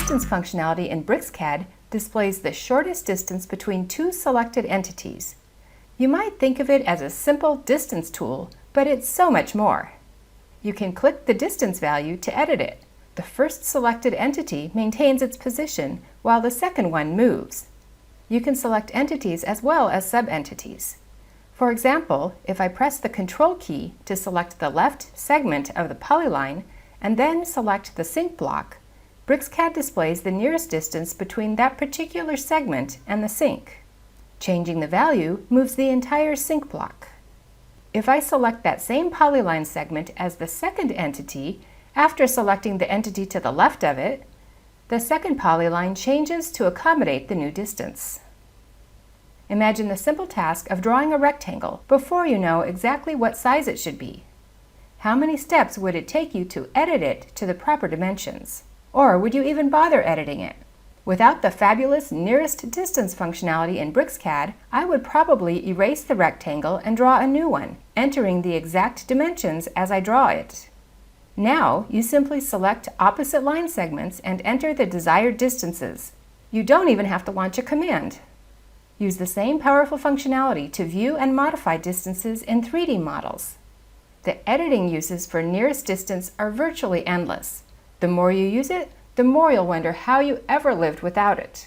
distance functionality in BricsCAD displays the shortest distance between two selected entities. You might think of it as a simple distance tool, but it's so much more. You can click the distance value to edit it. The first selected entity maintains its position while the second one moves. You can select entities as well as sub-entities. For example, if I press the Control key to select the left segment of the polyline and then select the sync block, BricsCAD displays the nearest distance between that particular segment and the sync. Changing the value moves the entire sync block. If I select that same polyline segment as the second entity after selecting the entity to the left of it, the second polyline changes to accommodate the new distance. Imagine the simple task of drawing a rectangle before you know exactly what size it should be. How many steps would it take you to edit it to the proper dimensions? Or would you even bother editing it? Without the fabulous nearest distance functionality in BricsCAD, I would probably erase the rectangle and draw a new one, entering the exact dimensions as I draw it. Now, you simply select opposite line segments and enter the desired distances. You don't even have to launch a command. Use the same powerful functionality to view and modify distances in 3D models. The editing uses for nearest distance are virtually endless. The more you use it, the more you'll wonder how you ever lived without it.